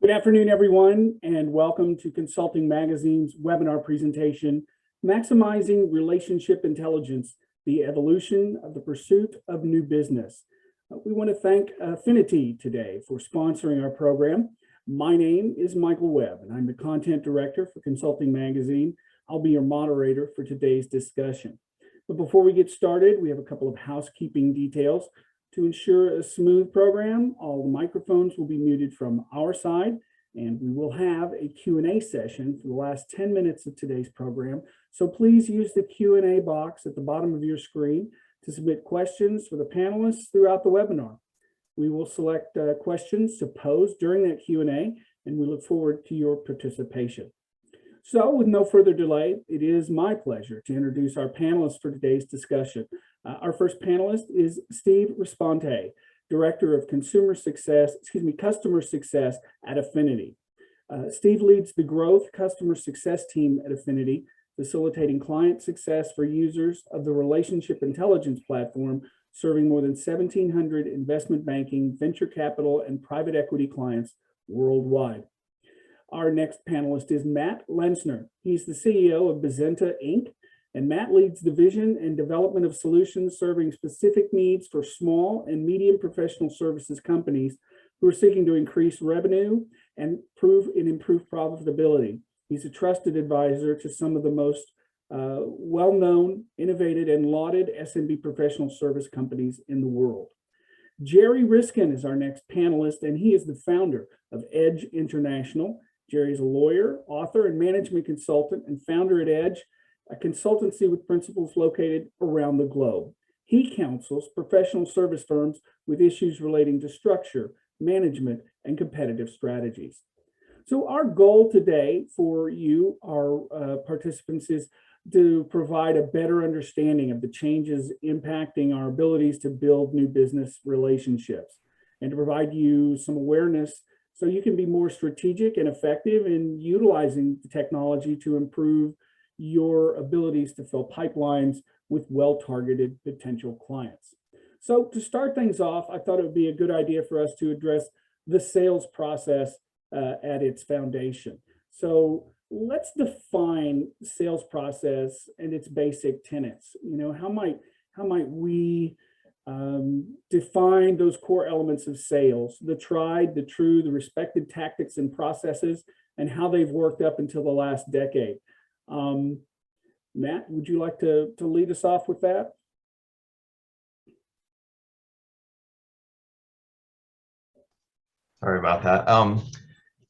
Good afternoon, everyone, and welcome to Consulting Magazine's webinar presentation, Maximizing Relationship Intelligence, the Evolution of the Pursuit of New Business. We want to thank Affinity today for sponsoring our program. My name is Michael Webb, and I'm the Content Director for Consulting Magazine. I'll be your moderator for today's discussion. But before we get started, we have a couple of housekeeping details. To ensure a smooth program, all the microphones will be muted from our side, and we will have a Q&A session for the last 10 minutes of today's program. So please use the Q&A box at the bottom of your screen to submit questions for the panelists throughout the webinar. We will select questions to pose during that Q&A, and we look forward to your participation. So with no further delay, it is my pleasure to introduce our panelists for today's discussion. Our first panelist is Steve Responte, Director of Customer Success at Affinity. Steve leads the Growth Customer Success team at Affinity, facilitating client success for users of the Relationship Intelligence platform, serving more than 1,700 investment banking, venture capital, and private equity clients worldwide. Our next panelist is Matt Lenzner. He's the CEO of Bazenta Inc., and Matt leads the vision and development of solutions serving specific needs for small and medium professional services companies who are seeking to increase revenue and improve profitability. He's a trusted advisor to some of the most well-known, innovative, and lauded SMB professional service companies in the world. Jerry Riskin is our next panelist, and he is the founder of Edge International. Jerry is a lawyer, author, and management consultant, and founder at Edge, a consultancy with principals located around the globe. He counsels professional service firms with issues relating to structure, management, and competitive strategies. So our goal today for you, our participants, is to provide a better understanding of the changes impacting our abilities to build new business relationships, and to provide you some awareness so you can be more strategic and effective in utilizing the technology to improve your abilities to fill pipelines with well-targeted potential clients. So to start things off, I thought it would be a good idea for us to address the sales process at its foundation. So let's define sales process and its basic tenets. How might we define those core elements of sales, the tried, the true, the respected tactics and processes, and how they've worked up until the last decade. Matt, would you like to lead us off with that? Sorry about that.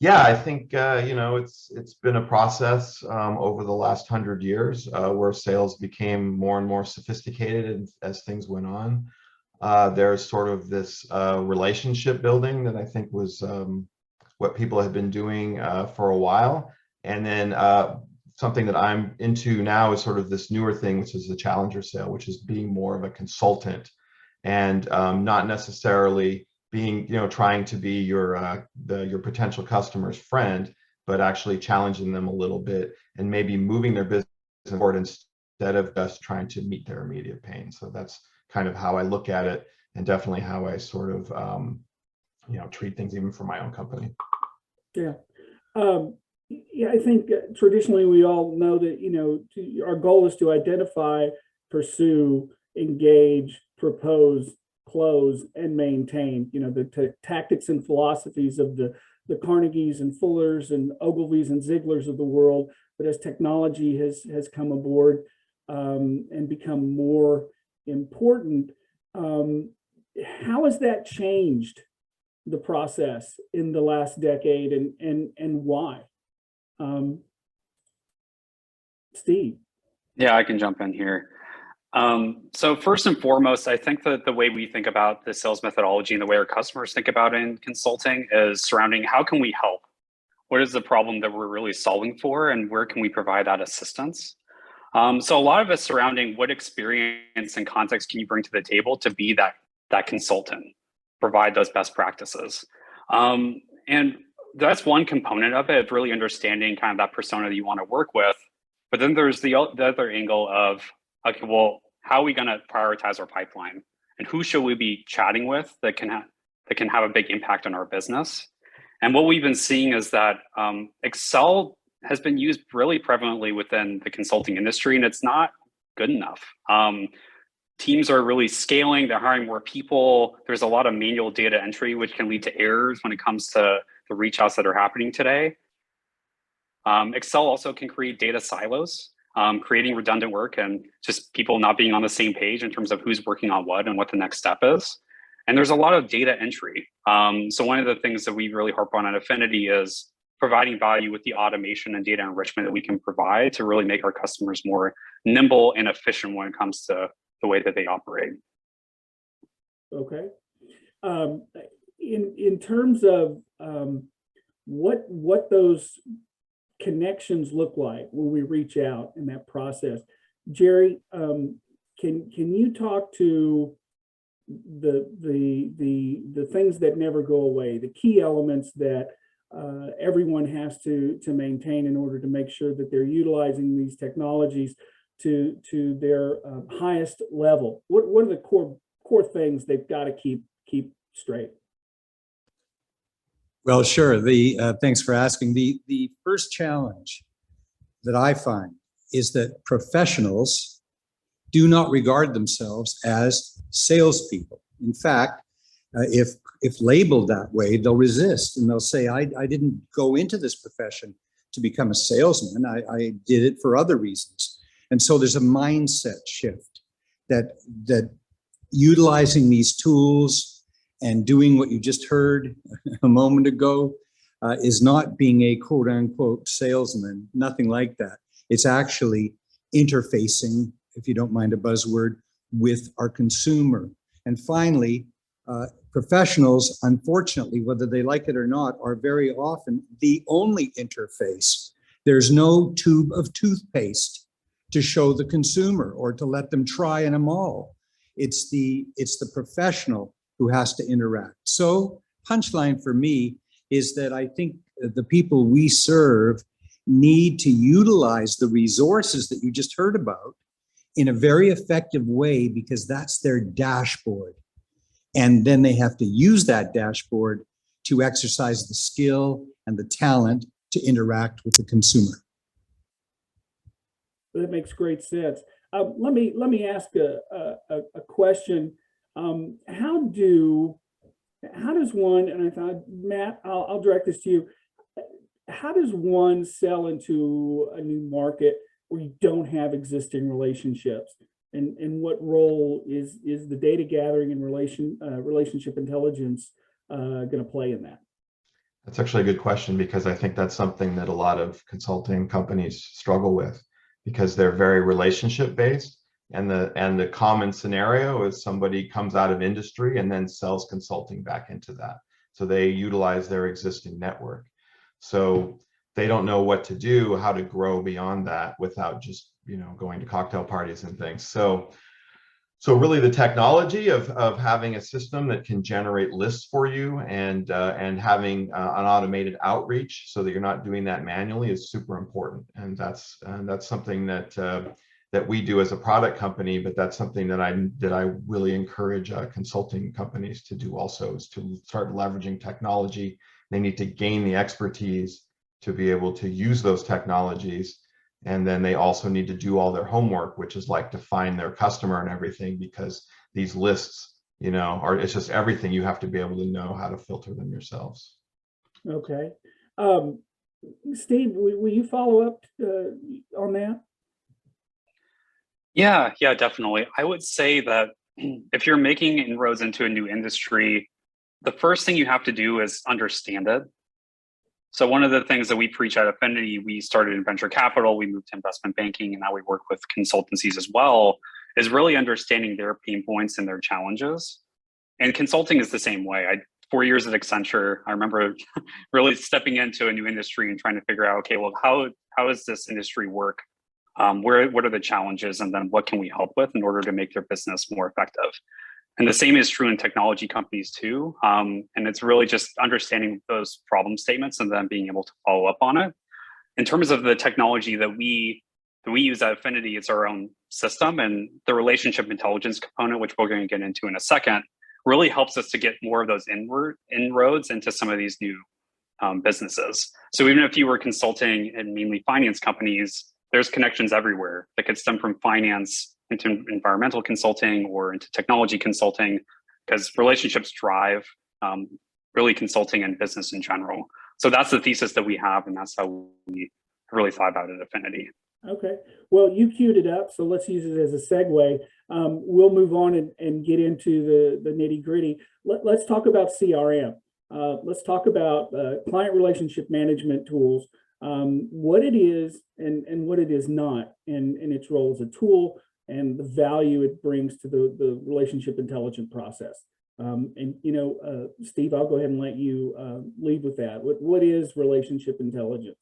Yeah, I think it's been a process over the last 100 years where sales became more and more sophisticated as things went on. There's sort of this relationship building that I think was what people have been doing for a while, and then something that I'm into now is sort of this newer thing, which is the challenger sale, which is being more of a consultant and not necessarily being, trying to be your potential customer's friend, but actually challenging them a little bit and maybe moving their business forward instead of just trying to meet their immediate pain. So that's kind of how I look at it, and definitely how I sort of, treat things even for my own company. Yeah. Yeah, I think traditionally we all know that, our goal is to identify, pursue, engage, propose, close, and maintain, the tactics and philosophies of the Carnegies and Fullers and Ogilvies and Ziglers of the world. But as technology has come aboard and become more important, how has that changed the process in the last decade, and why? Steve. Yeah, I can jump in here. So first and foremost, I think that the way we think about the sales methodology and the way our customers think about it in consulting is surrounding how can we help? What is the problem that we're really solving for, and where can we provide that assistance? So a lot of it's surrounding what experience and context can you bring to the table to be that consultant, provide those best practices. And that's one component of it, really understanding kind of that persona that you want to work with. But then there's the other angle of, okay, well, how are we going to prioritize our pipeline, and who should we be chatting with that can have a big impact on our business? And what we've been seeing is that Excel has been used really prevalently within the consulting industry, and it's not good enough. Teams are really scaling, they're hiring more people. There's a lot of manual data entry, which can lead to errors when it comes to the reach outs that are happening today. Excel also can create data silos, creating redundant work and just people not being on the same page in terms of who's working on what and what the next step is. And there's a lot of data entry. So one of the things that we really harp on at Affinity is providing value with the automation and data enrichment that we can provide to really make our customers more nimble and efficient when it comes to the way that they operate. Okay. In terms of what those connections look like when we reach out in that process, Jerry, can you talk to the things that never go away, the key elements that everyone has to maintain in order to make sure that they're utilizing these technologies to their highest level? What are the core things they've got to keep straight? Well, sure. Thanks for asking. The first challenge that I find is that professionals do not regard themselves as salespeople. In fact, if labeled that way, they'll resist and they'll say, I didn't go into this profession to become a salesman. I did it for other reasons. And so there's a mindset shift that utilizing these tools and doing what you just heard a moment ago is not being a quote unquote salesman, nothing like that. It's actually interfacing, if you don't mind a buzzword, with our consumer. And finally, professionals, unfortunately, whether they like it or not, are very often the only interface. There's no tube of toothpaste to show the consumer or to let them try in a mall. It's the professional who has to interact. So punchline for me is that I think the people we serve need to utilize the resources that you just heard about in a very effective way, because that's their dashboard. And then they have to use that dashboard to exercise the skill and the talent to interact with the consumer. That makes great sense. Let me ask a question. How does one, and I thought, Matt, I'll direct this to you. How does one sell into a new market where you don't have existing relationships? And what role is the data gathering and relationship intelligence going to play in that? That's actually a good question, because I think that's something that a lot of consulting companies struggle with, because they're very relationship based. And the common scenario is somebody comes out of industry and then sells consulting back into that. So they utilize their existing network. So they don't know what to do, how to grow beyond that without just, going to cocktail parties and things. So really the technology of having a system that can generate lists for you and having an automated outreach so that you're not doing that manually is super important. And that's something that we do as a product company, but that's something that I really encourage consulting companies to do also, is to start leveraging technology. They need to gain the expertise to be able to use those technologies. And then they also need to do all their homework, which is like define their customer and everything, because these lists, it's just everything. You have to be able to know how to filter them yourselves. Okay. Steve, will you follow up on that? Yeah, definitely. I would say that if you're making inroads into a new industry, the first thing you have to do is understand it. So one of the things that we preach at Affinity, we started in venture capital, we moved to investment banking, and now we work with consultancies as well, is really understanding their pain points and their challenges. And consulting is the same way. 4 years at Accenture, I remember really stepping into a new industry and trying to figure out, okay, well, how does this industry work? What are the challenges, and then what can we help with in order to make their business more effective? And the same is true in technology companies too. And it's really just understanding those problem statements and then being able to follow up on it. In terms of the technology that we use at Affinity, it's our own system, and the relationship intelligence component, which we're going to get into in a second, really helps us to get more of those inroads into some of these new businesses. So even if you were consulting in mainly finance companies, there's connections everywhere that could stem from finance into environmental consulting or into technology consulting, because relationships drive really consulting and business in general. So that's the thesis that we have, and that's how we really thought about it at Affinity. Okay, well, you queued it up, so let's use it as a segue. We'll move on and get into the nitty gritty. Let's talk about CRM. Let's talk about client relationship management tools, what it is and what it is not, and its role as a tool and the value it brings to the relationship intelligence process. And Steve, I'll go ahead and let you lead with that. What is relationship intelligence?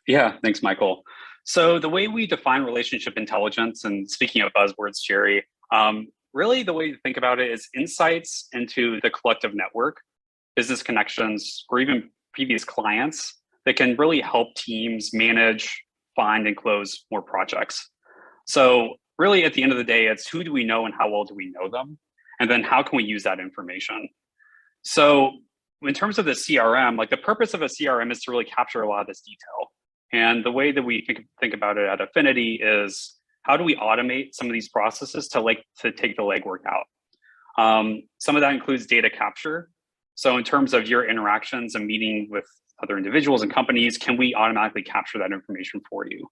Yeah, thanks, Michael. So the way we define relationship intelligence, and speaking of buzzwords, Jerry, really the way to think about it is insights into the collective network, business connections, or even previous clients that can really help teams manage, find, and close more projects. So really at the end of the day, it's who do we know and how well do we know them? And then how can we use that information? So in terms of the CRM, like the purpose of a CRM is to really capture a lot of this detail. And the way that we think about it at Affinity is how do we automate some of these processes to take the legwork out? Some of that includes data capture. So in terms of your interactions and meeting with other individuals and companies, can we automatically capture that information for you?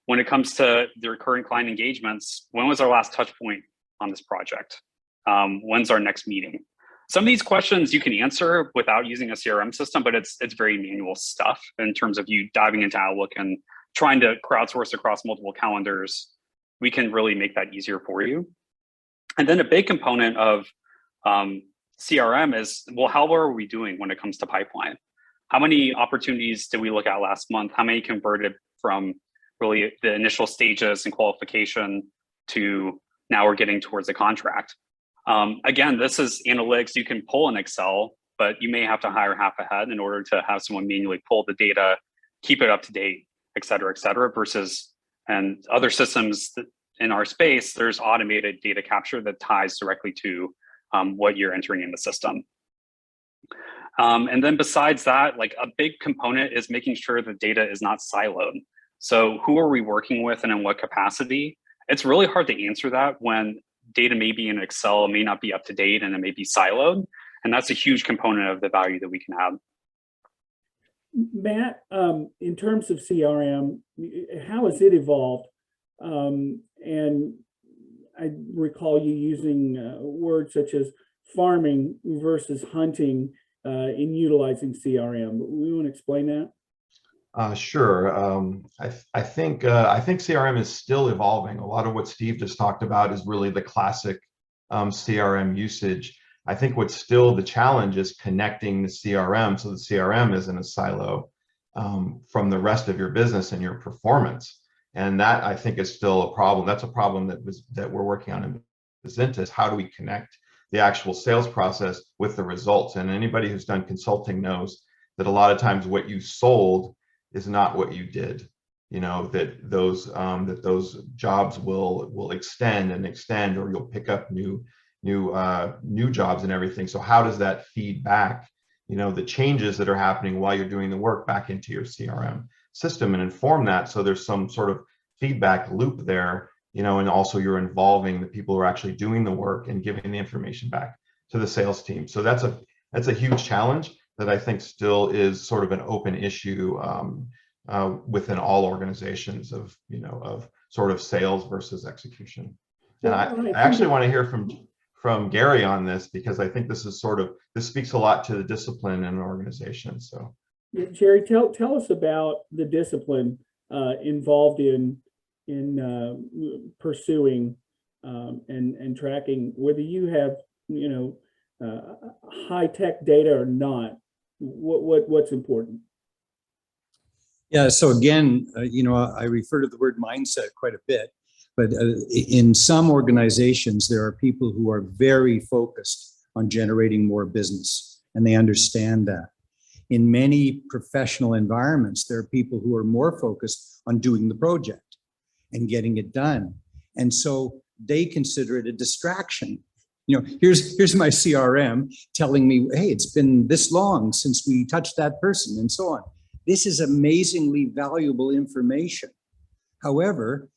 When it comes to the recurring client engagements, when was our last touch point on this project? When's our next meeting? Some of these questions you can answer without using a CRM system, but it's very manual stuff in terms of you diving into Outlook and trying to crowdsource across multiple calendars. We can really make that easier for you. And then a big component of CRM is, well, how well are we doing when it comes to pipeline? How many opportunities did we look at last month? How many converted from really the initial stages and qualification to now we're getting towards a contract? Again, this is analytics you can pull in Excel, but you may have to hire half a head in order to have someone manually pull the data, keep it up to date, et cetera, versus, and other systems in our space, there's automated data capture that ties directly to what you're entering in the system. And then besides that, like a big component is making sure the data is not siloed. So who are we working with and in what capacity? It's really hard to answer that when data may be in Excel, may not be up to date, and it may be siloed. And that's a huge component of the value that we can have. Matt, in terms of CRM, how has it evolved? And I recall you using words such as farming versus hunting in utilizing CRM. We want to explain that? Sure. I think CRM is still evolving. A lot of what Steve just talked about is really the classic CRM usage. I think what's still the challenge is connecting the CRM so the CRM isn't a silo from the rest of your business and your performance. And that, I think, is still a problem. That's a problem that we're working on in Zinta, is how do we connect the actual sales process with the results? And anybody who's done consulting knows that a lot of times what you sold is not what you did. You know, that those jobs will extend, or you'll pick up new jobs and everything. So how does that feed back, you know, the changes that are happening while you're doing the work back into your CRM system and inform that, so there's some sort of feedback loop there, you know, and also you're involving the people who are actually doing the work and giving the information back to the sales team. So that's a huge challenge that I think still is sort of an open issue within all organizations of sort of sales versus execution. And I actually want to hear from Gary on this, because I think this speaks a lot to the discipline in an organization. So Jerry, tell us about the discipline involved in pursuing and tracking, whether you have high-tech data or not. What's important? Yeah, so again, I refer to the word mindset quite a bit, but in some organizations, there are people who are very focused on generating more business, and they understand that. In many professional environments, there are people who are more focused on doing the project and getting it done. And so they consider it a distraction Here's my CRM telling me, hey, it's been this long since we touched that person, and so on. This is amazingly valuable information. However,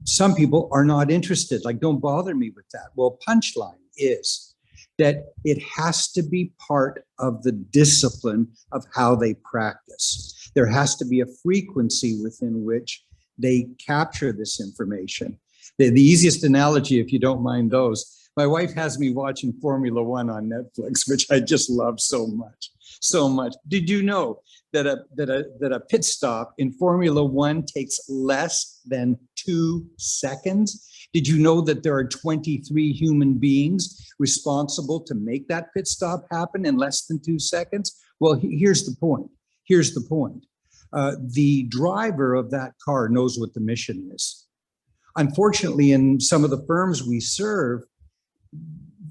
some people are not interested, like, don't bother me with that. Well, punchline is that it has to be part of the discipline of how they practice. There has to be a frequency within which they capture this information. The easiest analogy, if you don't mind those, my wife has me watching Formula One on Netflix, which I just love so much, so much. Did you know that a pit stop in Formula One takes less than 2 seconds? Did you know that there are 23 human beings responsible to make that pit stop happen in less than 2 seconds? Well, here's the point. Here's the point. The driver of that car knows what the mission is. Unfortunately, in some of the firms we serve,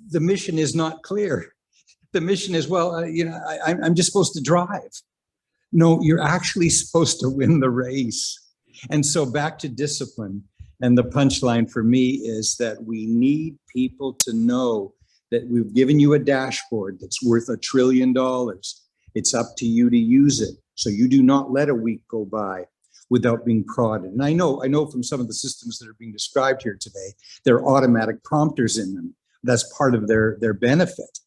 the mission is not clear. The mission is, well, I'm just supposed to drive. No, you're actually supposed to win the race. And so back to discipline. And the punchline for me is that we need people to know that we've given you a dashboard that's worth $1 trillion. It's up to you to use it. So you do not let a week go by without being prodded. And I know from some of the systems that are being described here today, there are automatic prompters in them. That's part of their benefit.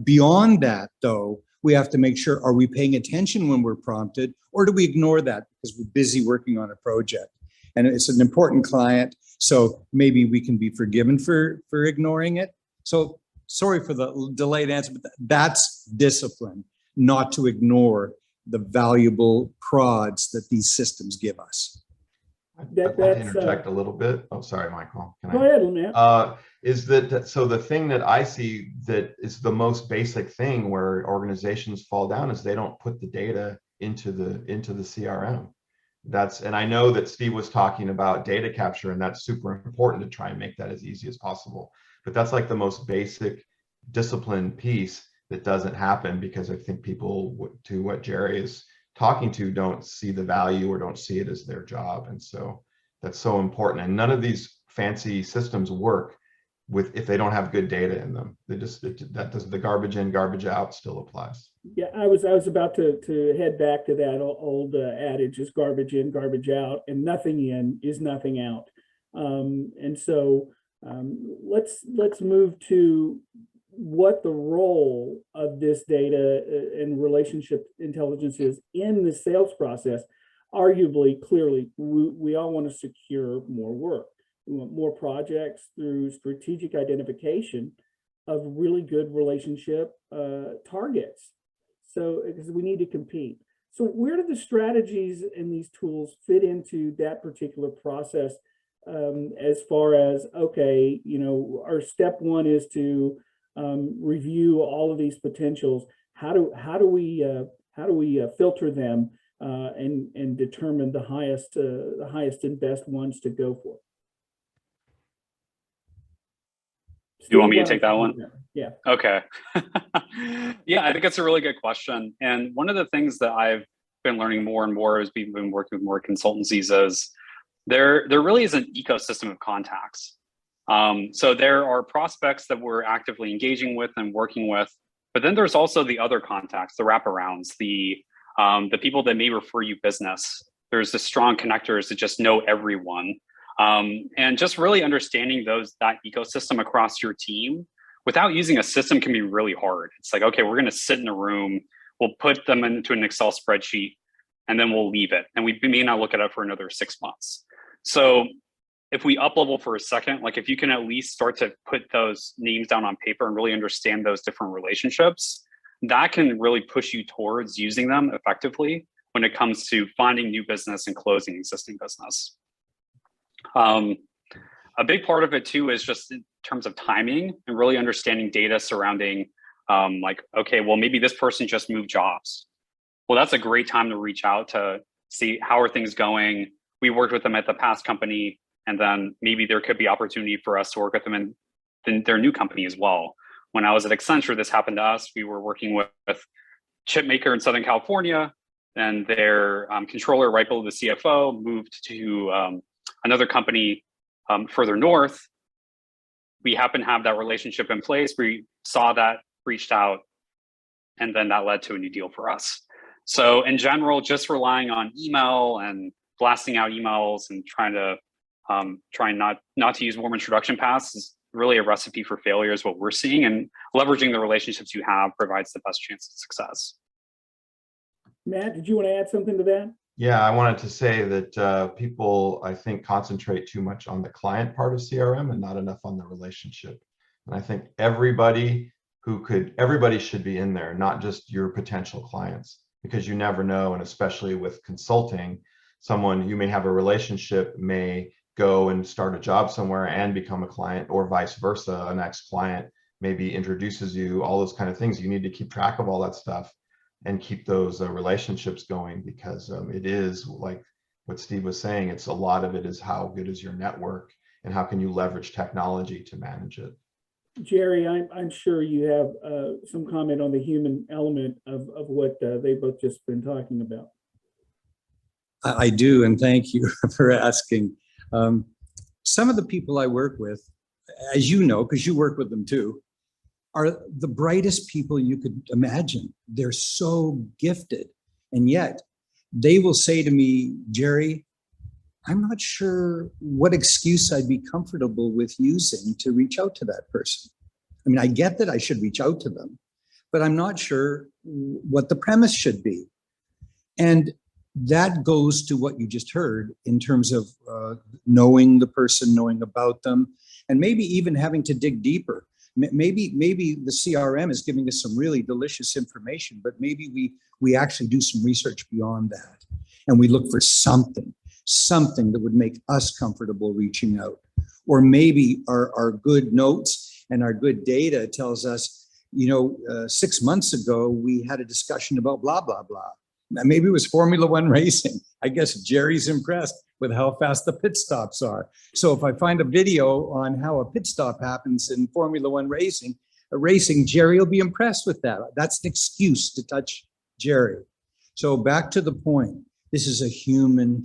Beyond that, though, we have to make sure, are we paying attention when we're prompted, or do we ignore that because we're busy working on a project? And it's an important client, so maybe we can be forgiven for ignoring it. So sorry for the delayed answer, but that's discipline, not to ignore the valuable prods that these systems give us. I'd like to interject a little bit. Oh, sorry, Michael. Can Go ahead, man. Is that so? The thing that I see that is the most basic thing where organizations fall down is they don't put the data into the CRM. And I know that Steve was talking about data capture, and that's super important to try and make that as easy as possible. But that's like the most basic discipline piece that doesn't happen because I think people, to what Jerry is talking to, don't see the value or don't see it as their job. And so that's so important. And none of these fancy systems work if they don't have good data in them. The garbage in, garbage out still applies. Yeah, I was about to head back to that old adage, is garbage in, garbage out, and nothing in is nothing out. And so let's move to what the role of this data and relationship intelligence is in the sales process. Arguably, clearly, we all want to secure more work. We want more projects through strategic identification of really good relationship targets. So, because we need to compete. So where do the strategies and these tools fit into that particular process, as far as, okay, our step one is to review all of these potentials. How do we filter them and determine the highest and best ones to go for? Do you want me to take that one? Yeah. Okay. Yeah, I think it's a really good question. And one of the things that I've been learning more and more as we've been working with more consultancies is there really is an ecosystem of contacts. So there are prospects that we're actively engaging with and working with, but then there's also the other contacts, the wraparounds, the people that may refer you business. There's the strong connectors that just know everyone. And just really understanding that ecosystem across your team without using a system can be really hard. It's like, okay, we're going to sit in a room, we'll put them into an Excel spreadsheet, and then we'll leave it. And we may not look at it for another 6 months. So if we up level for a second, like if you can at least start to put those names down on paper and really understand those different relationships, that can really push you towards using them effectively when it comes to finding new business and closing existing business. A big part of it too is just in terms of timing and really understanding data surrounding like, okay, well, maybe this person just moved jobs. Well, that's a great time to reach out to see how are things going. We worked with them at the past company, and then maybe there could be opportunity for us to work with them in their new company as well. When I was at Accenture, this happened to us. We were working with chip maker in Southern California, and their controller right below the CFO moved to another company further north. we happen to have that relationship in place. We saw that, reached out, and then that led to a new deal for us. So in general, just relying on email and blasting out emails and trying not to use warm introduction paths is really a recipe for failure is what we're seeing, and leveraging the relationships you have provides the best chance of success. Matt, did you want to add something to that? Yeah, I wanted to say that people, I think, concentrate too much on the client part of CRM and not enough on the relationship. And I think everybody should be in there, not just your potential clients, because you never know. And especially with consulting, someone you may have a relationship may go and start a job somewhere and become a client, or vice versa. An ex-client maybe introduces you, all those kind of things. You need to keep track of all that stuff and keep those relationships going, because it is like what Steve was saying. It's a lot of it is how good is your network and how can you leverage technology to manage it. Jerry, I'm sure you have some comment on the human element of what they both just been talking about. I do, and thank you for asking. Some of the people I work with, as you know, because you work with them too, are the brightest people you could imagine. They're so gifted. And yet they will say to me, Jerry, I'm not sure what excuse I'd be comfortable with using to reach out to that person. I mean, I get that I should reach out to them, but I'm not sure what the premise should be. And that goes to what you just heard in terms of knowing the person, knowing about them, and maybe even having to dig deeper. Maybe the CRM is giving us some really delicious information, but maybe we actually do some research beyond that, and we look for something that would make us comfortable reaching out. Or maybe our good notes and our good data tells us, 6 months ago, we had a discussion about blah, blah, blah. Maybe it was Formula One racing. I guess Jerry's impressed with how fast the pit stops are. So if I find a video on how a pit stop happens in Formula One racing, Jerry will be impressed with that. That's an excuse to touch Jerry. So back to the point, this is a human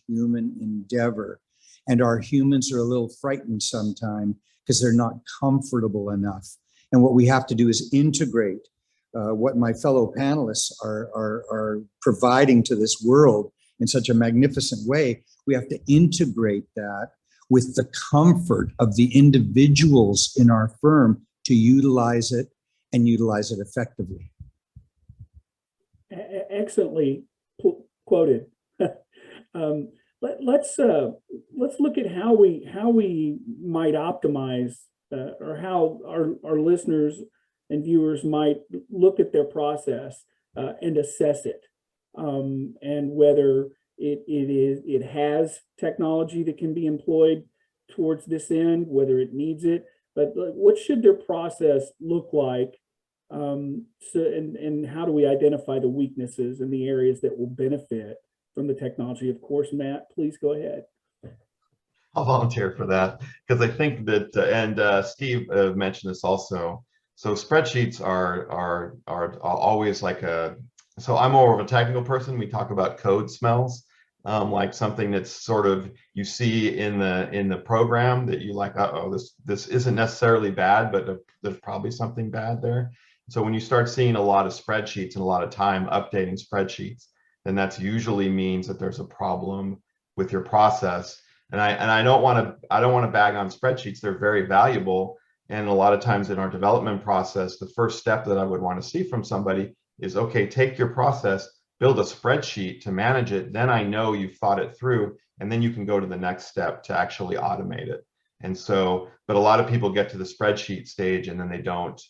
endeavor. And our humans are a little frightened sometimes because they're not comfortable enough. And what we have to do is integrate what my fellow panelists are providing to this world in such a magnificent way. We have to integrate that with the comfort of the individuals in our firm to utilize it and utilize it effectively. Excellently quoted. Let's look at how we might optimize or how our listeners and viewers might look at their process and assess it, and whether it has technology that can be employed towards this end, whether it needs it. But what should their process look like? And how do we identify the weaknesses and the areas that will benefit from the technology? Of course, Matt, please go ahead. I'll volunteer for that, because I think that, and Steve mentioned this also. So spreadsheets are always like so I'm more of a technical person. We talk about code smells, like something that's sort of, you see in the program that you like, uh-oh, this isn't necessarily bad, but there's probably something bad there. So when you start seeing a lot of spreadsheets and a lot of time updating spreadsheets, then that's usually means that there's a problem with your process. And I don't want to bag on spreadsheets. They're very valuable. And a lot of times in our development process, the first step that I would want to see from somebody is, okay, take your process, build a spreadsheet to manage it. Then I know you've thought it through, and then you can go to the next step to actually automate it. And so, but a lot of people get to the spreadsheet stage and then they don't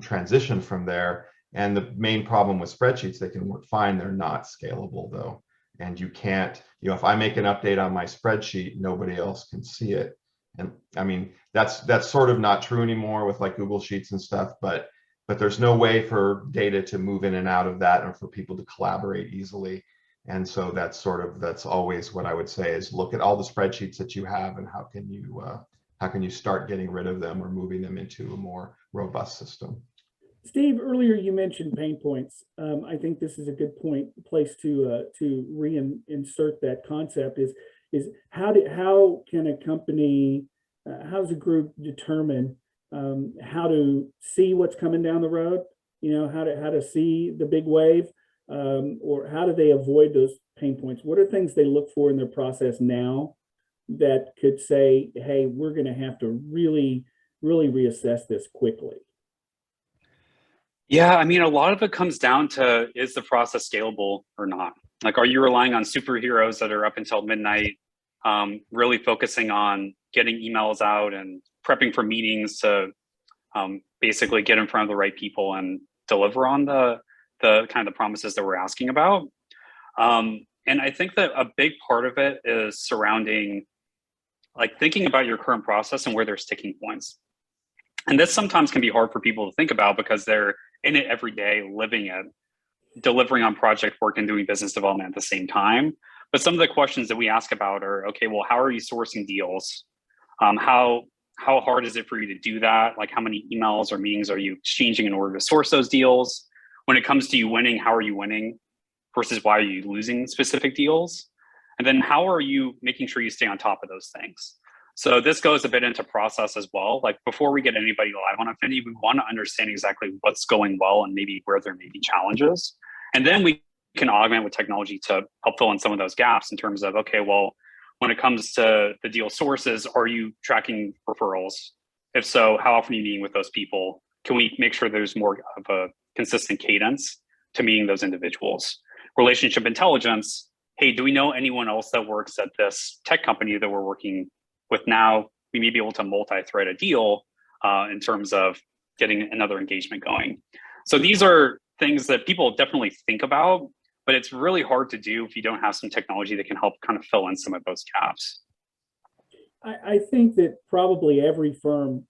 transition from there. And the main problem with spreadsheets, they can work fine. They're not scalable though. And you can't, if I make an update on my spreadsheet, nobody else can see it. And I mean, that's sort of not true anymore with like Google Sheets and stuff, but there's no way for data to move in and out of that and for people to collaborate easily. And so that's always what I would say is look at all the spreadsheets that you have and how can you start getting rid of them or moving them into a more robust system. Steve, earlier you mentioned pain points. I think this is a good place to reinsert that concept is how can a company how does a group determine how to see what's coming down the road? How to see the big wave, or how do they avoid those pain points? What are things they look for in their process now that could say, hey, we're going to have to really, really reassess this quickly? Yeah, I mean, a lot of it comes down to, is the process scalable or not? Like, are you relying on superheroes that are up until midnight, really focusing on getting emails out and prepping for meetings to basically get in front of the right people and deliver on the kind of the promises that we're asking about? And I think that a big part of it is surrounding, like, thinking about your current process and where there's sticking points. And this sometimes can be hard for people to think about because they're in it every day, living it, delivering on project work and doing business development at the same time. But some of the questions that we ask about are, okay, well, how are you sourcing deals? How hard is it for you to do that? Like, how many emails or meetings are you exchanging in order to source those deals? When it comes to you winning, how are you winning versus why are you losing specific deals? And then how are you making sure you stay on top of those things? So this goes a bit into process as well. Like, before we get anybody live on Affinity, we want to understand exactly what's going well and maybe where there may be challenges. And then we can augment with technology to help fill in some of those gaps in terms of, okay, well, when it comes to the deal sources, are you tracking referrals? If so, how often are you meeting with those people? Can we make sure there's more of a consistent cadence to meeting those individuals? Relationship intelligence. Hey, do we know anyone else that works at this tech company that we're working with now? We may be able to multi-thread a deal in terms of getting another engagement going. So these are things that people definitely think about, but it's really hard to do if you don't have some technology that can help kind of fill in some of those gaps. I think that probably every firm,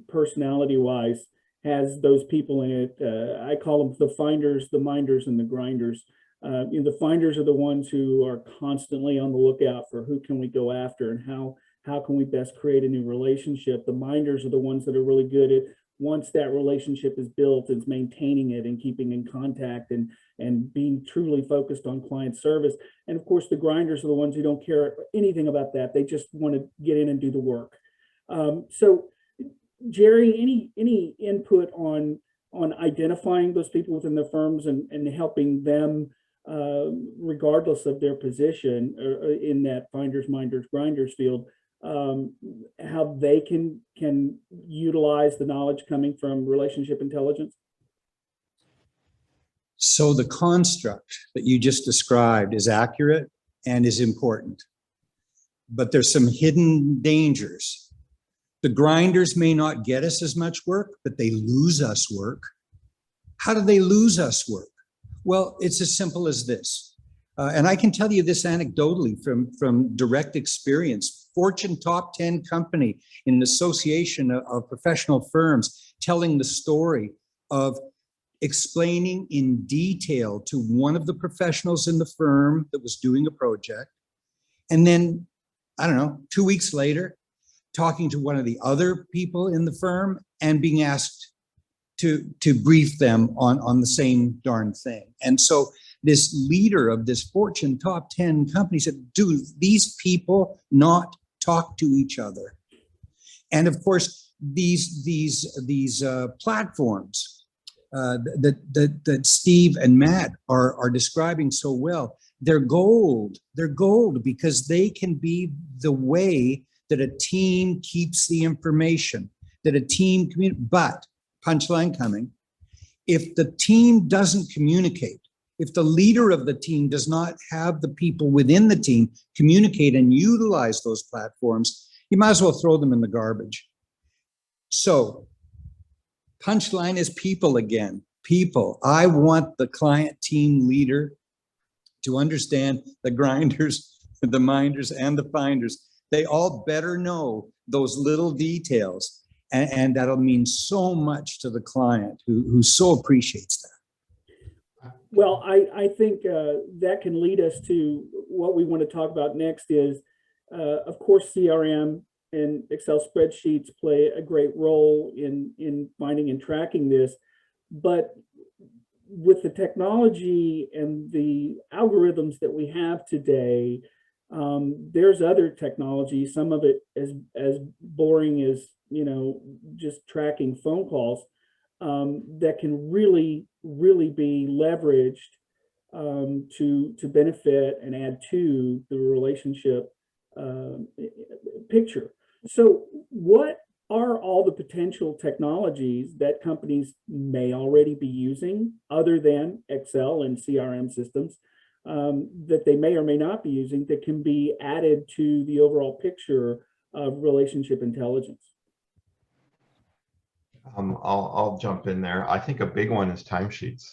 personality-wise, has those people in it. I call them the finders, the minders, and the grinders. The finders are the ones who are constantly on the lookout for who can we go after and how can we best create a new relationship. The minders are the ones that are really good at, once that relationship is built, is maintaining it and keeping in contact and being truly focused on client service. And of course, the grinders are the ones who don't care anything about that. They just want to get in and do the work. So Jerry, any input on identifying those people within the firms and helping them, regardless of their position in that finders, minders, grinders field, how they can utilize the knowledge coming from relationship intelligence? So the construct that you just described is accurate and is important, but there's some hidden dangers. The grinders may not get us as much work, but they lose us work. How do they lose us work? Well, it's as simple as this. And I can tell you this anecdotally from direct experience. Fortune top 10 company in an association of professional firms telling the story of explaining in detail to one of the professionals in the firm that was doing a project. And then, I don't know, 2 weeks later, talking to one of the other people in the firm and being asked to brief them on the same darn thing. And so this leader of this Fortune top 10 company said, do these people not talk to each other? And of course, these platforms that Steve and Matt are describing so well, they're gold. They're gold because they can be the way that a team keeps the information, that a team but punchline coming, if the team doesn't communicate, if the leader of the team does not have the people within the team communicate and utilize those platforms, you might as well throw them in the garbage. So punchline is people again. People. I want the client team leader to understand the grinders, the minders, and the finders. They all better know those little details. And that'll mean so much to the client who so appreciates that. Well, I think that can lead us to what we want to talk about next is, of course, CRM and Excel spreadsheets play a great role in finding and tracking this. But with the technology and the algorithms that we have today, There's other technology, some of it as boring as, just tracking phone calls, that can really be leveraged to benefit and add to the relationship picture. So what are all the potential technologies that companies may already be using other than Excel and CRM systems that they may or may not be using that can be added to the overall picture of relationship intelligence? I'll jump in there. I think a big one is timesheets.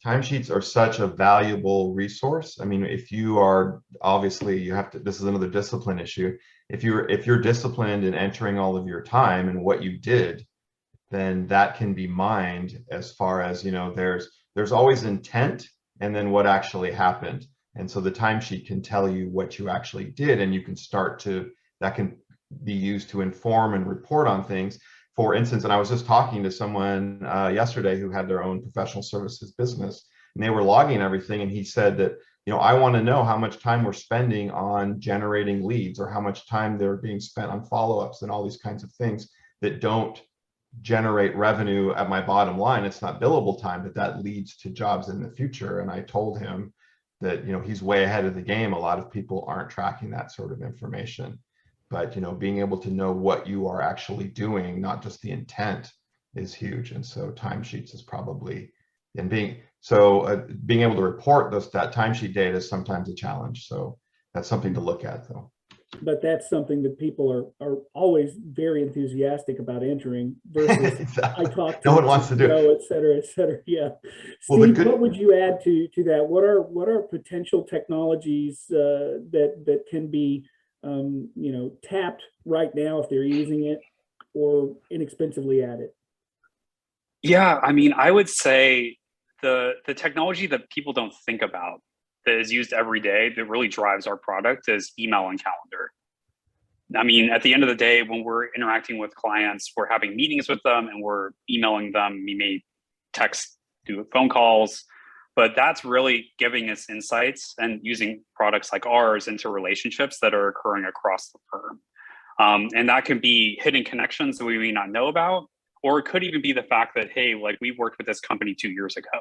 Timesheets are such a valuable resource. I mean, if you are, obviously you have to, this is another discipline issue. If you're disciplined in entering all of your time and what you did, then that can be mined as far as, there's always intent and then what actually happened. And so the timesheet can tell you what you actually did, and you can that can be used to inform and report on things. For instance, and I was just talking to someone yesterday who had their own professional services business, and they were logging everything. And he said that, I want to know how much time we're spending on generating leads, or how much time they're being spent on follow-ups and all these kinds of things that don't generate revenue at my bottom line. It's not billable time, but that leads to jobs in the future. And I told him that, he's way ahead of the game. A lot of people aren't tracking that sort of information. But being able to know what you are actually doing, not just the intent, is huge. And so timesheets is probably, and being able to report that timesheet data is sometimes a challenge. So that's something to look at, though. But that's something that people are always very enthusiastic about entering versus Exactly. I talk to no one wants to do it, et cetera, et cetera. Yeah. Well, Steve, what would you add to that? What are potential technologies that can be tapped right now if they're using it, or inexpensively added? Yeah, I mean, I would say the technology that people don't think about that is used every day that really drives our product is email and calendar. I mean, at the end of the day, when we're interacting with clients, we're having meetings with them and we're emailing them. We may text, do phone calls, but that's really giving us insights and using products like ours into relationships that are occurring across the firm. And that can be hidden connections that we may not know about, or it could even be the fact that, hey, like we worked with this company 2 years ago.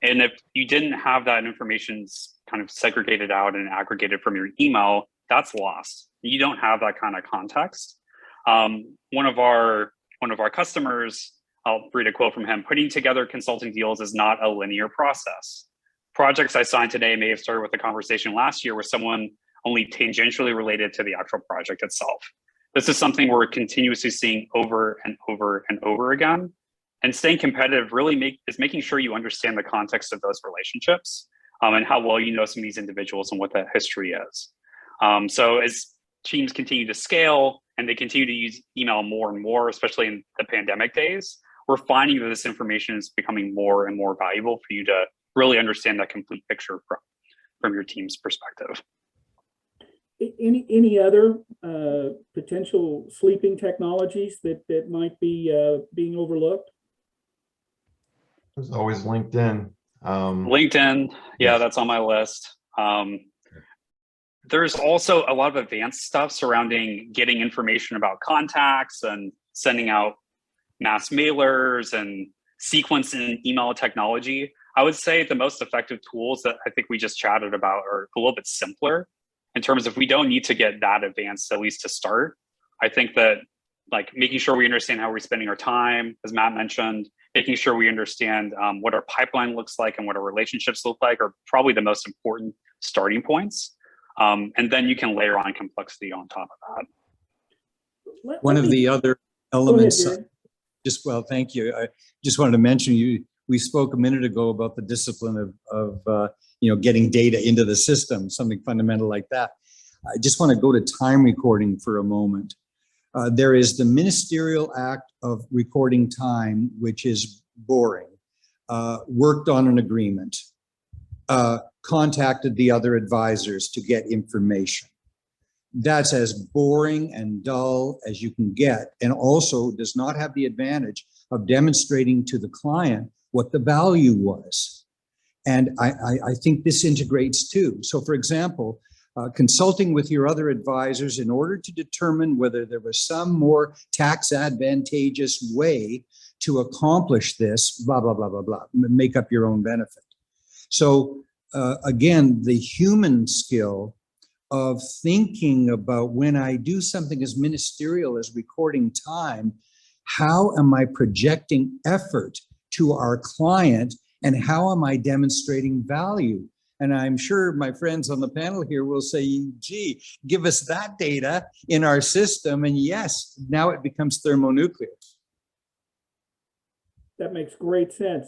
And if you didn't have that information kind of segregated out and aggregated from your email, that's lost. You don't have that kind of context. One of our customers, I'll read a quote from him: "Putting together consulting deals is not a linear process. Projects I signed today may have started with a conversation last year with someone only tangentially related to the actual project itself." This is something we're continuously seeing over and over and over again. And staying competitive really is making sure you understand the context of those relationships and how well you know some of these individuals and what that history is. So as teams continue to scale and they continue to use email more and more, especially in the pandemic days, we're finding that this information is becoming more and more valuable for you to really understand that complete picture from your team's perspective. Any other potential sleeping technologies that might be being overlooked? There's always LinkedIn. LinkedIn, yeah, that's on my list. There's also a lot of advanced stuff surrounding getting information about contacts and sending out mass mailers and sequence and email technology. I would say the most effective tools that I think we just chatted about are a little bit simpler in terms of we don't need to get that advanced, at least to start. I think that like making sure we understand how we're spending our time, as Matt mentioned, making sure we understand what our pipeline looks like and what our relationships look like are probably the most important starting points. And then you can layer on complexity on top of that. One of the other elements, thank you. I just wanted to mention we spoke a minute ago about the discipline of getting data into the system, something fundamental like that. I just want to go to time recording for a moment. There is the ministerial act of recording time, which is boring, worked on an agreement, contacted the other advisors to get information. That's as boring and dull as you can get, and also does not have the advantage of demonstrating to the client what the value was. And I think this integrates too. So for example, consulting with your other advisors in order to determine whether there was some more tax advantageous way to accomplish this, blah, blah, blah, blah, blah, make up your own benefit. So again, the human skill of thinking about when I do something as ministerial as recording time, how am I projecting effort to our client and how am I demonstrating value? And I'm sure my friends on the panel here will say, gee, give us that data in our system. And yes, now it becomes thermonuclear. That makes great sense.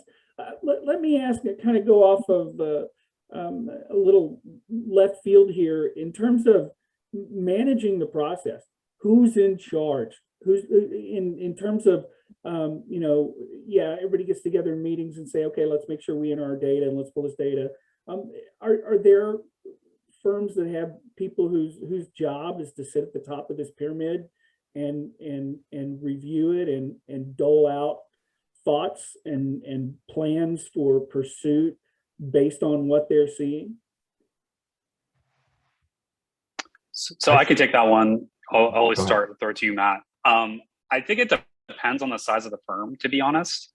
Let me ask, kind of go off of a little left field here in terms of managing the process. Who's in charge? Who's in terms of, you know, yeah, everybody gets together in meetings and say, okay, let's make sure we enter our data and let's pull this data. Are there firms that have people whose job is to sit at the top of this pyramid and review it and dole out thoughts and plans for pursuit based on what they're seeing? So I can take that one. I'll always start and throw it to you, Matt. I think it depends on the size of the firm, to be honest.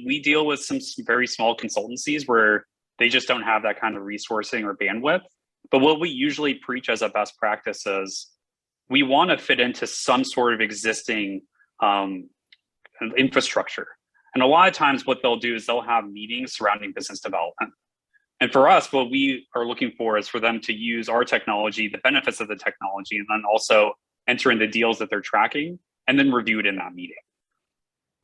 We deal with some very small consultancies where they just don't have that kind of resourcing or bandwidth. But what we usually preach as a best practice is we want to fit into some sort of existing infrastructure. And a lot of times what they'll do is they'll have meetings surrounding business development. And for us, what we are looking for is for them to use our technology, the benefits of the technology, and then also enter in the deals that they're tracking and then review it in that meeting.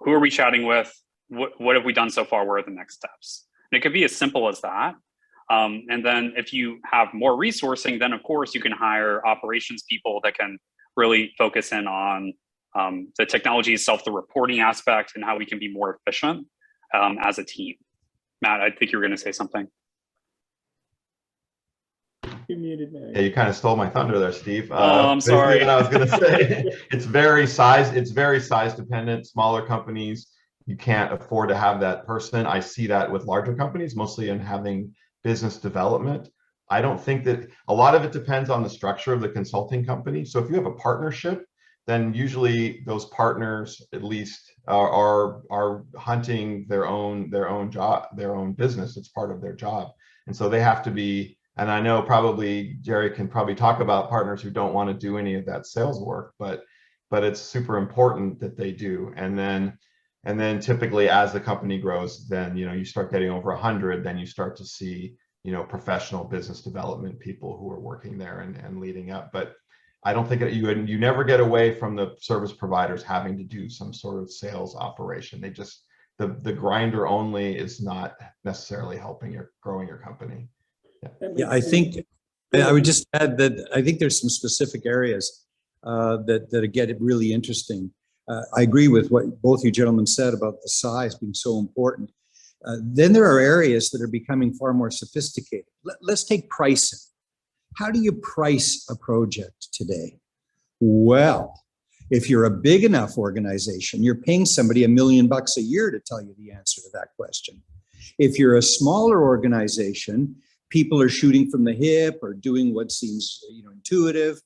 Who are we chatting with? What have we done so far? Where are the next steps? And it could be as simple as that. And then if you have more resourcing, then of course you can hire operations people that can really focus in on the technology itself, the reporting aspect, and how we can be more efficient as a team. Matt, I think you were going to say something. You're muted, Matt. Yeah, you kind of stole my thunder there, Steve. I'm sorry. I was going to say it's very size dependent. Smaller companies, you can't afford to have that person. I see that with larger companies, mostly in having business development. I don't think that a lot of it depends on the structure of the consulting company. So if you have a partnership, then usually those partners at least are hunting their own job, their own business. It's part of their job, and so they have to be. And I know probably Jerry can probably talk about partners who don't want to do any of that sales work, but it's super important that they do. And then typically as the company grows, then you start getting over 100, then you start to see professional business development people who are working there and leading up. But I don't think you never get away from the service providers having to do some sort of sales operation. They just the grinder only is not necessarily helping growing your company. Yeah, I think I would just add that I think there's some specific areas that get it really interesting. I agree with what both you gentlemen said about the size being so important. Then there are areas that are becoming far more sophisticated. Let's take pricing. How do you price a project today? Well, if you're a big enough organization, you're paying somebody $1 million a year to tell you the answer to that question. If you're a smaller organization, people are shooting from the hip or doing what seems intuitive,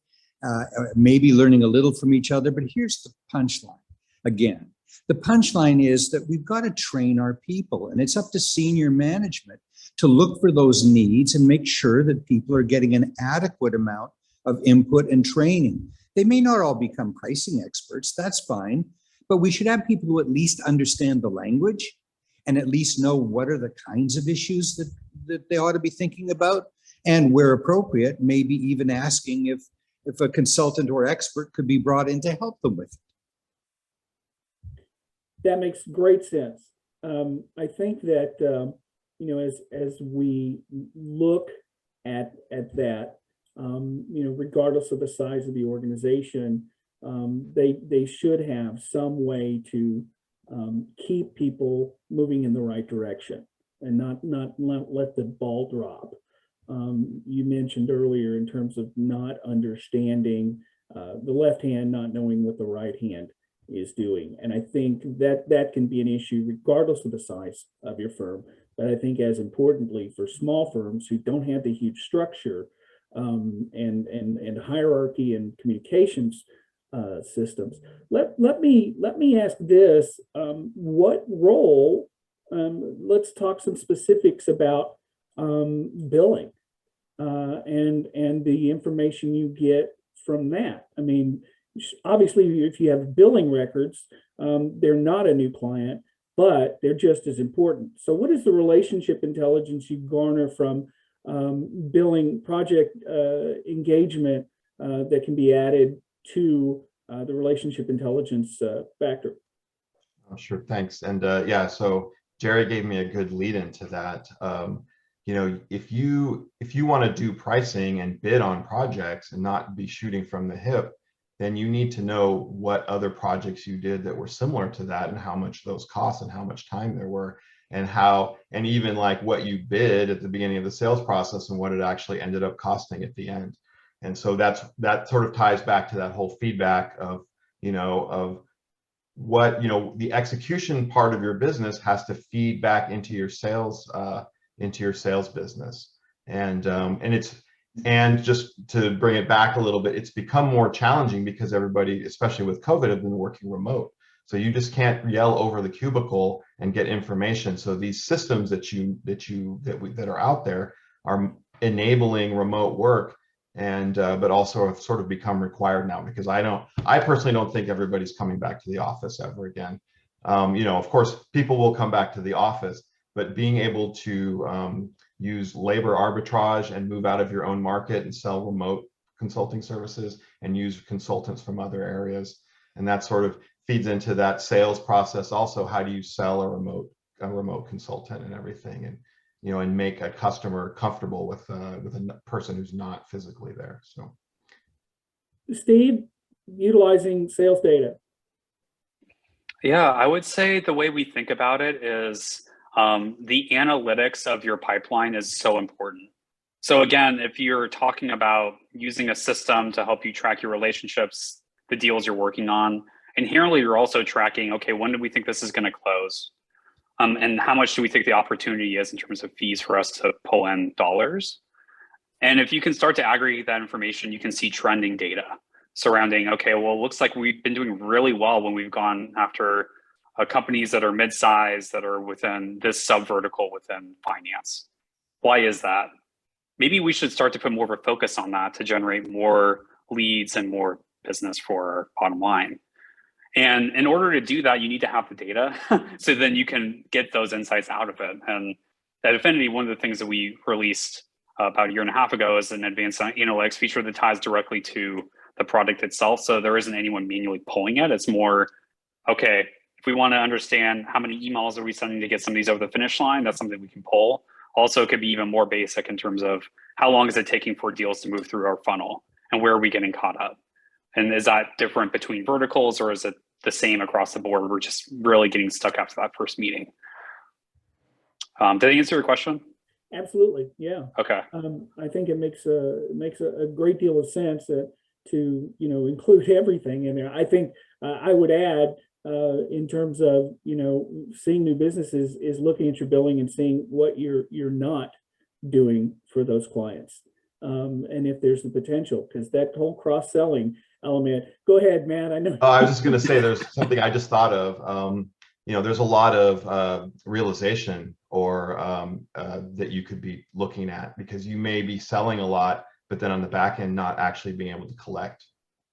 maybe learning a little from each other. But here's the punchline. Again, the punchline is that we've got to train our people, and it's up to senior management to look for those needs and make sure that people are getting an adequate amount of input and training. They may not all become pricing experts, that's fine, but we should have people who at least understand the language and at least know what are the kinds of issues that they ought to be thinking about, and where appropriate, maybe even asking if a consultant or expert could be brought in to help them with it. That makes great sense. I think that as we look at that, regardless of the size of the organization, they should have some way to keep people moving in the right direction and not let the ball drop. You mentioned earlier in terms of not understanding the left hand, not knowing what the right hand is doing. And I think that can be an issue regardless of the size of your firm. But I think as importantly for small firms who don't have the huge structure, and hierarchy and communications systems. Let me ask this: what role? Let's talk some specifics about billing and the information you get from that. I mean, obviously, if you have billing records, they're not a new client, but they're just as important. So what is the relationship intelligence you garner from billing project engagement that can be added to the relationship intelligence factor? Oh, sure, thanks. And yeah, so Jerry gave me a good lead into that. You know, if you want to do pricing and bid on projects and not be shooting from the hip, then you need to know what other projects you did that were similar to that and how much those cost and how much time there were and how, and even like what you bid at the beginning of the sales process and what it actually ended up costing at the end. And so that sort of ties back to that whole feedback of, you know, of what, you know, the execution part of your business has to feed back into your sales business. And just to bring it back a little bit, it's become more challenging because everybody, especially with COVID, have been working remote. So you just can't yell over the cubicle and get information. So these systems that are out there are enabling remote work, and but also have sort of become required now, because I personally don't think everybody's coming back to the office ever again. You know, of course, people will come back to the office, but being able to use labor arbitrage and move out of your own market and sell remote consulting services and use consultants from other areas, and that sort of feeds into that sales process also. How do you sell a remote consultant and everything, and you know, and make a customer comfortable with a person who's not physically there. So, Steve, utilizing sales data. Yeah, I would say the way we think about it is the analytics of your pipeline is so important. So again, if you're talking about using a system to help you track your relationships, the deals you're working on, inherently you're also tracking, okay, when do we think this is going to close? And how much do we think the opportunity is in terms of fees for us to pull in dollars? And if you can start to aggregate that information, you can see trending data surrounding, okay, well, it looks like we've been doing really well when we've gone after companies that are mid-sized, that are within this sub-vertical within finance. Why is that? Maybe we should start to put more of a focus on that to generate more leads and more business for our bottom line. And in order to do that, you need to have the data so then you can get those insights out of it. And at Affinity, one of the things that we released about a year and a half ago is an advanced analytics feature that ties directly to the product itself. So there isn't anyone manually pulling it. It's more, okay, if we want to understand how many emails are we sending to get some of these over the finish line, that's something we can pull. Also, it could be even more basic in terms of how long is it taking for deals to move through our funnel and where are we getting caught up? And is that different between verticals, or is it the same across the board? We're just really getting stuck after that first meeting. Did I answer your question? Absolutely, yeah. Okay. I think it makes a great deal of sense to include everything in there. I think I would add in terms of seeing new businesses is looking at your billing and seeing what you're not doing for those clients, and if there's the potential, because that whole cross-selling element. Go ahead, Matt. I know. Oh, I was just going to say there's something I just thought of. There's a lot of realization or that you could be looking at, because you may be selling a lot, but then on the back end not actually being able to collect,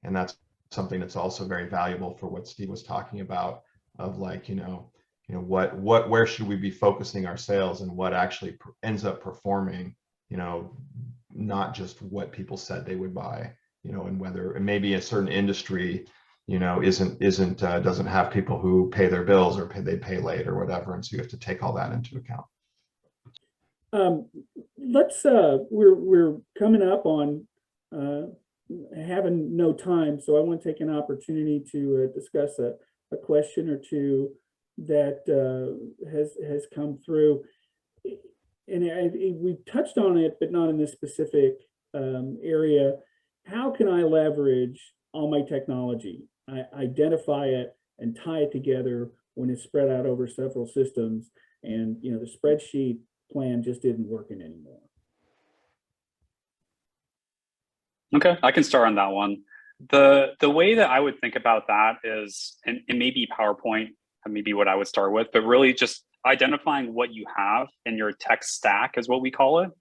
and that's something that's also very valuable for what Steve was talking about, of like where should we be focusing our sales and what actually ends up performing, not just what people said they would buy, and whether, and maybe a certain industry doesn't have people who pay their bills, or they pay late or whatever, and so you have to take all that into account. We're coming up on having no time, so I want to take an opportunity to discuss a question or two that has come through, and we've touched on it, but not in this specific area. How can I leverage all my technology? I identify it and tie it together when it's spread out over several systems, and the spreadsheet plan just isn't working anymore. Okay, I can start on that one. The way that I would think about that is, and it may be PowerPoint, maybe what I would start with, but really just identifying what you have in your tech stack is what we call it,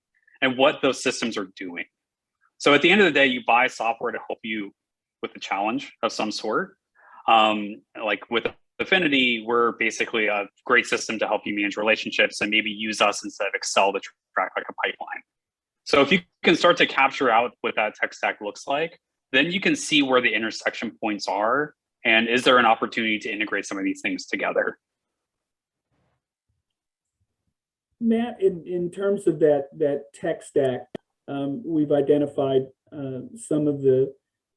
and what those systems are doing. So at the end of the day, you buy software to help you with a challenge of some sort. Like with Affinity, we're basically a great system to help you manage relationships and maybe use us instead of Excel to track like a pipeline. So if you can start to capture out what that tech stack looks like, then you can see where the intersection points are, and is there an opportunity to integrate some of these things together? Matt, in terms of that tech stack, we've identified some of the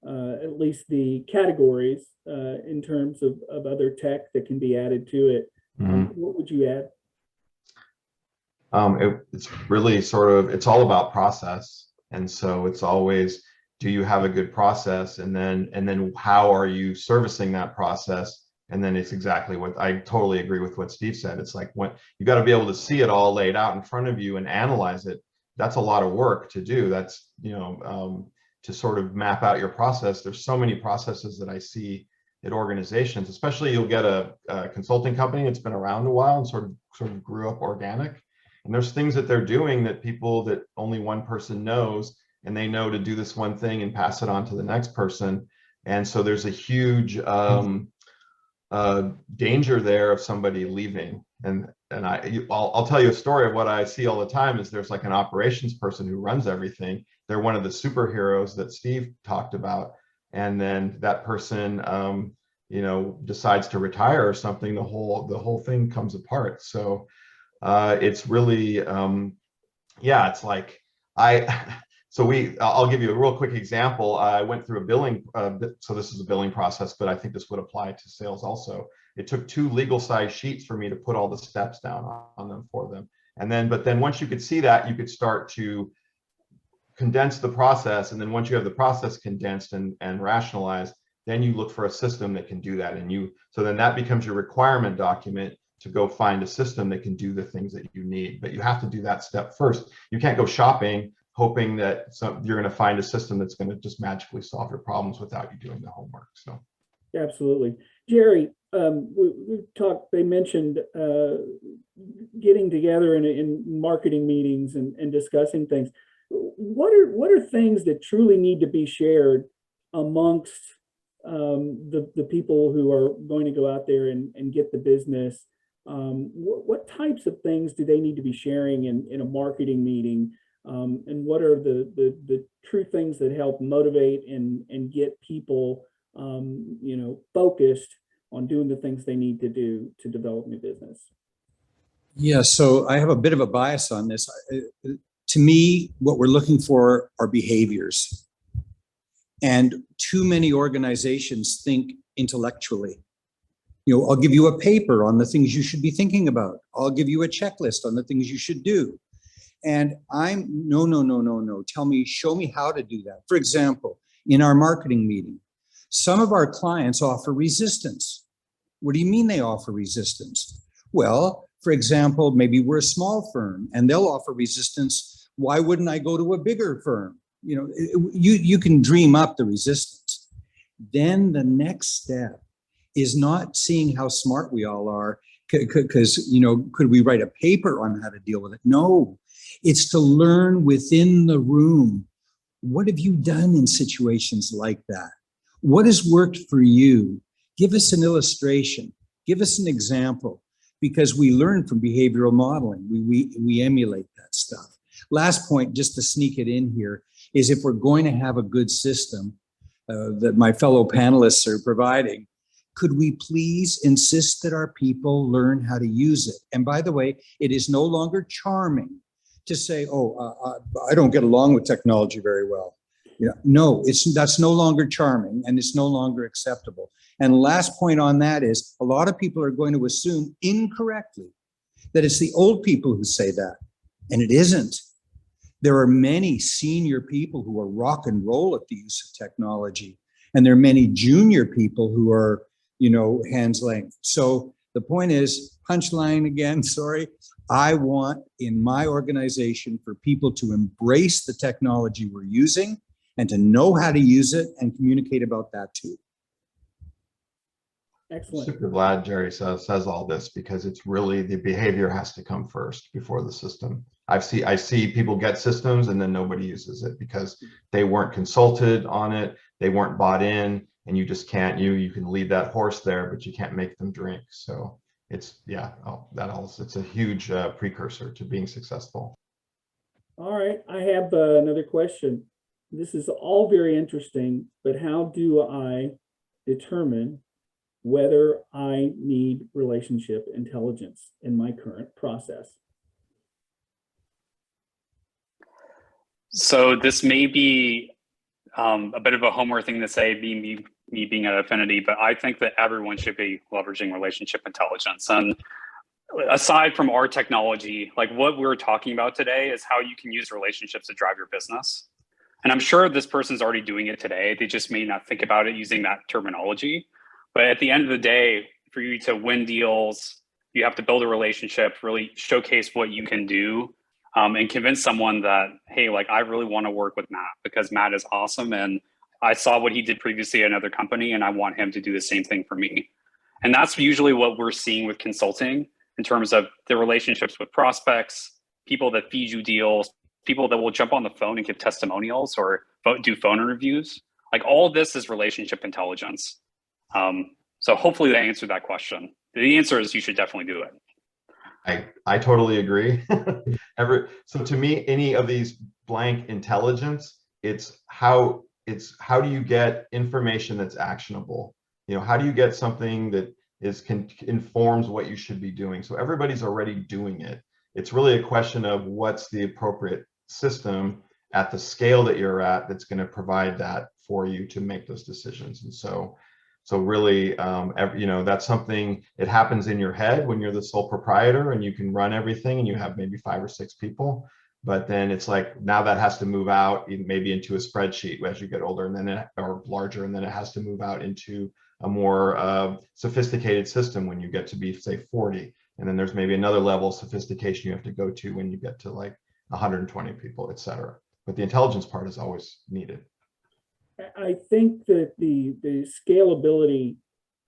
at least the categories in terms of other tech that can be added to it. What would you add? It's really it's all about process. And so it's always, do you have a good process? And then how are you servicing that process? And then it's exactly what I totally agree with what Steve said. It's like, when you got to be able to see it all laid out in front of you and analyze it. That's a lot of work to do. That's, to sort of map out your process. There's so many processes that I see at organizations, especially you'll get a consulting company that's been around a while and sort of grew up organic. And there's things that they're doing that only one person knows, and they know to do this one thing and pass it on to the next person. And so there's a huge danger there of somebody leaving. And I'll tell you a story of what I see all the time is there's like an operations person who runs everything. They're one of the superheroes that Steve talked about. And then that person, decides to retire or something, the whole thing comes apart. So it's really, it's like I'll give you a real quick example. I went through a billing, so this is a billing process, but I think this would apply to sales also. It took 2 legal size sheets for me to put all the steps down on them for them. But then once you could see that, you could start to condense the process. And then once you have the process condensed and rationalized, then you look for a system that can do that. So then that becomes your requirement document to go find a system that can do the things that you need. But you have to do that step first. You can't go shopping hoping that you're going to find a system that's going to just magically solve your problems without you doing the homework. So, absolutely, Jerry. We talked. They mentioned getting together in marketing meetings and discussing things. What are things that truly need to be shared amongst the people who are going to go out there and get the business? What types of things do they need to be sharing in a marketing meeting? And what are the true things that help motivate and get people focused on doing the things they need to do to develop new business? Yeah, so I have a bit of a bias on this. To me, what we're looking for are behaviors. And too many organizations think intellectually. I'll give you a paper on the things you should be thinking about. I'll give you a checklist on the things you should do. And no. Show me how to do that. For example, in our marketing meeting, some of our clients offer resistance. What do you mean they offer resistance? Well, for example, maybe we're a small firm and they'll offer resistance. Why wouldn't I go to a bigger firm? You can dream up the resistance. Then the next step is not seeing how smart we all are, because, could we write a paper on how to deal with it? No, it's to learn within the room. What have you done in situations like that? What has worked for you? Give us an illustration. Give us an example, because we learn from behavioral modeling. We emulate that stuff. Last point, just to sneak it in here, is if we're going to have a good system that my fellow panelists are providing, could we please insist that our people learn how to use it? And by the way, it is no longer charming to say, I don't get along with technology very well. No, that's no longer charming, and it's no longer acceptable. And last point on that is, a lot of people are going to assume incorrectly that it's the old people who say that, and it isn't. There are many senior people who are rock and roll at the use of technology, and there are many junior people who are, hands length. So the point is, punchline again, sorry, I want in my organization for people to embrace the technology we're using and to know how to use it and communicate about that too. Excellent. Super glad Jerry says all this, because it's really the behavior has to come first before the system. I see people get systems and then nobody uses it because they weren't consulted on it, they weren't bought in, and you just can't, you can lead that horse there, but you can't make them drink. So it's, yeah, it's a huge precursor to being successful. All right, I have another question. This is all very interesting, but how do I determine whether I need relationship intelligence in my current process? So this may be a bit of a homework thing to say, me being at Affinity, but I think that everyone should be leveraging relationship intelligence. And aside from our technology, like what we're talking about today is how you can use relationships to drive your business. And I'm sure this person's already doing it today. They just may not think about it using that terminology. But at the end of the day, for you to win deals, you have to build a relationship, really showcase what you can do, and convince someone that, hey, like I really want to work with Matt because Matt is awesome. And I saw what he did previously at another company and I want him to do the same thing for me. And that's usually what we're seeing with consulting in terms of the relationships with prospects, people that feed you deals, people that will jump on the phone and give testimonials or do phone interviews. Like all of this is relationship intelligence. So hopefully that answered that question. The answer is you should definitely do it. I totally agree. So to me, any of these blank intelligence, it's how do you get information that's actionable? You know, how do you get something that informs what you should be doing? So everybody's already doing it. It's really a question of what's the appropriate system at the scale that you're at that's going to provide that for you to make those decisions. And so really, you know, that's something, it happens in your head when you're the sole proprietor and you can run everything and you have maybe 5 or 6 people. But then it's like, now that has to move out maybe into a spreadsheet as you get older and then or larger, and then it has to move out into a more sophisticated system when you get to be, say, 40. And then there's maybe another level of sophistication you have to go to when you get to like 120 people, et cetera. But the intelligence part is always needed. I think that the scalability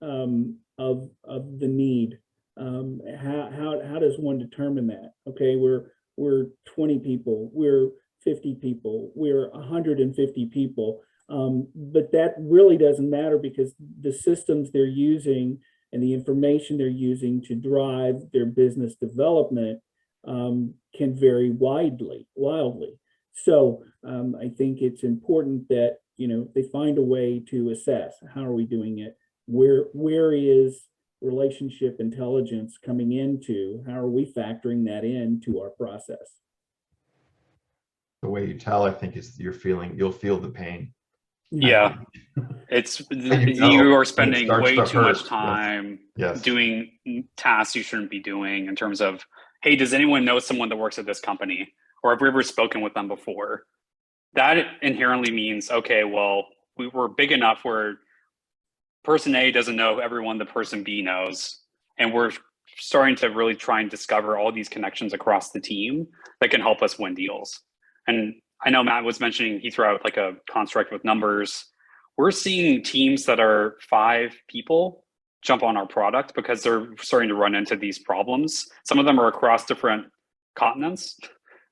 of the need, how does one determine that? Okay, we're 20 people, we're 50 people, we're 150 people, but that really doesn't matter because the systems they're using and the information they're using to drive their business development can vary wildly. So I think it's important that, you know, they find a way to assess how are we doing it, where is relationship intelligence coming into, how are we factoring that into our process? The way you tell, I think, is you'll feel the pain. Yeah, you are spending way too much time doing tasks you shouldn't be doing in terms of, hey, does anyone know someone that works at this company? Or have we ever spoken with them before? That inherently means, okay, well, we were big enough where person A doesn't know everyone that person B knows. And we're starting to really try and discover all these connections across the team that can help us win deals. And I know Matt was mentioning he threw out like a construct with numbers. We're seeing teams that are 5 people jump on our product because they're starting to run into these problems. Some of them are across different continents.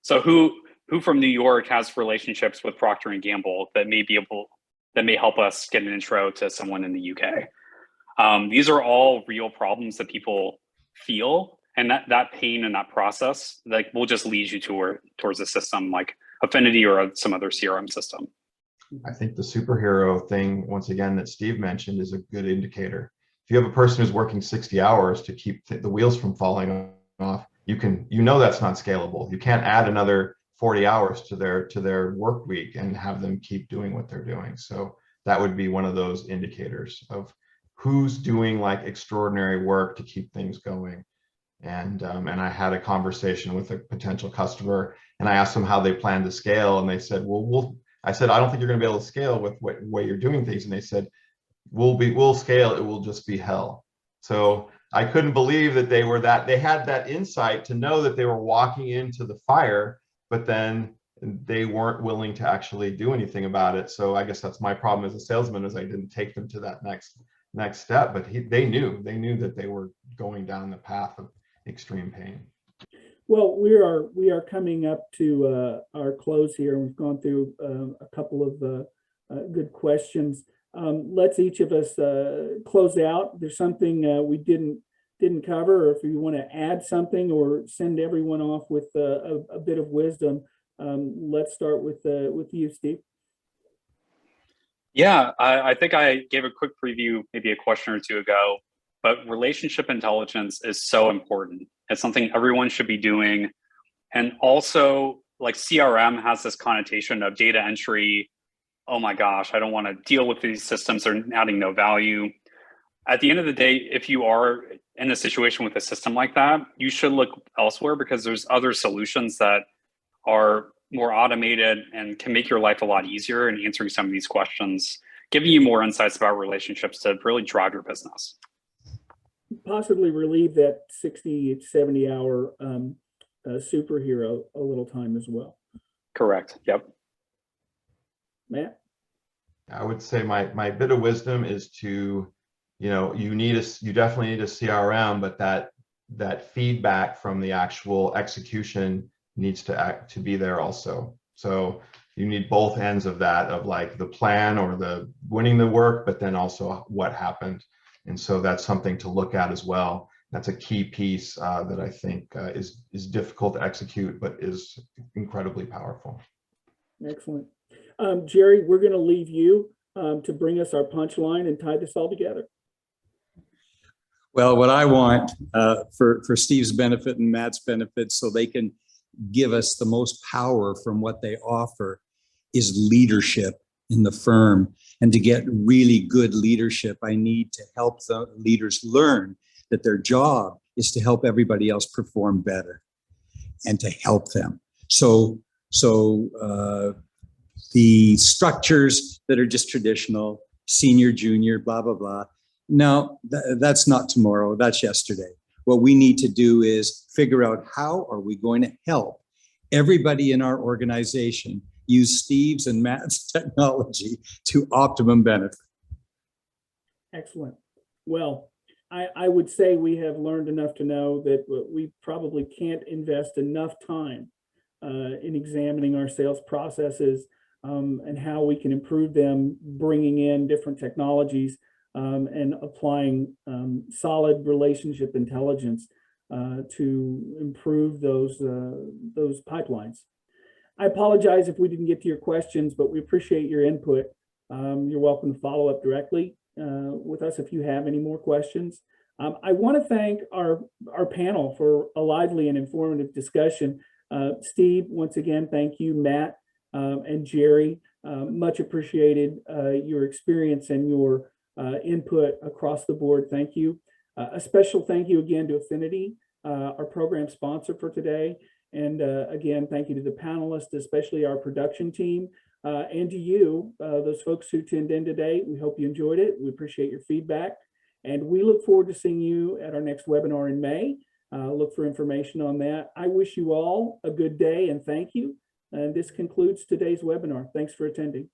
So who from New York has relationships with Procter & Gamble that may help us get an intro to someone in the UK? These are all real problems that people feel, and that pain and that process, like, will just lead you towards a system like Affinity or some other CRM system. I think the superhero thing, once again, that Steve mentioned is a good indicator. If you have a person who's working 60 hours to keep the wheels from falling off, you know that's not scalable. You can't add another 40 hours to their work week and have them keep doing what they're doing. So that would be one of those indicators of who's doing like extraordinary work to keep things going. And I had a conversation with a potential customer and I asked them how they plan to scale, and they said, well, I said, I don't think you're going to be able to scale with what way you're doing things. And they said, we'll scale, it will just be hell. So I couldn't believe that they had that insight to know that they were walking into the fire, but then they weren't willing to actually do anything about it. So I guess that's my problem as a salesman, is I didn't take them to that next step. But they knew that they were going down the path of extreme pain. Well, we are coming up to our close here. We've gone through a couple of good questions. Let's each of us close out. If there's something we didn't cover, or if you want to add something or send everyone off with a bit of wisdom, let's start with you, Steve. Yeah, I think I gave a quick preview maybe a question or two ago, but relationship intelligence is so important. It's something everyone should be doing. And also, like, CRM has this connotation of data entry. Oh my gosh, I don't want to deal with these systems. They're adding no value. At the end of the day, if you are in a situation with a system like that, you should look elsewhere, because there's other solutions that are more automated and can make your life a lot easier in answering some of these questions, giving you more insights about relationships to really drive your business. Possibly relieve that 60, 70 hour superhero a little time as well. Correct. Yep. Matt? I would say my bit of wisdom is to, you definitely need a CRM, but that feedback from the actual execution needs to be there also. So you need both ends of that, of like the plan or the winning the work, but then also what happened. And so that's something to look at as well. That's a key piece that I think is difficult to execute, but is incredibly powerful. Excellent. Jerry, we're going to leave you to bring us our punchline and tie this all together. Well, what I want for Steve's benefit and Matt's benefit, so they can give us the most power from what they offer, is leadership in the firm. And to get really good leadership, I need to help the leaders learn that their job is to help everybody else perform better and to help them. So the structures that are just traditional, senior, junior, blah, blah, blah. No, that's not tomorrow, that's yesterday. What we need to do is figure out, how are we going to help everybody in our organization use Steve's and Matt's technology to optimum benefit. Excellent. Well, I would say we have learned enough to know that we probably can't invest enough time in examining our sales processes and how we can improve them, bringing in different technologies and applying solid relationship intelligence to improve those pipelines. I apologize if we didn't get to your questions, but we appreciate your input. You're welcome to follow up directly with us if you have any more questions. I want to thank our panel for a lively and informative discussion. Steve, once again, thank you. Matt and Jerry, much appreciated your experience and your input across the board. Thank you. A special thank you again to Affinity, our program sponsor for today. And again, thank you to the panelists, especially our production team, and to you, those folks who tuned in today. We hope you enjoyed it. We appreciate your feedback. And we look forward to seeing you at our next webinar in May. Look for information on that. I wish you all a good day and thank you. And this concludes today's webinar. Thanks for attending.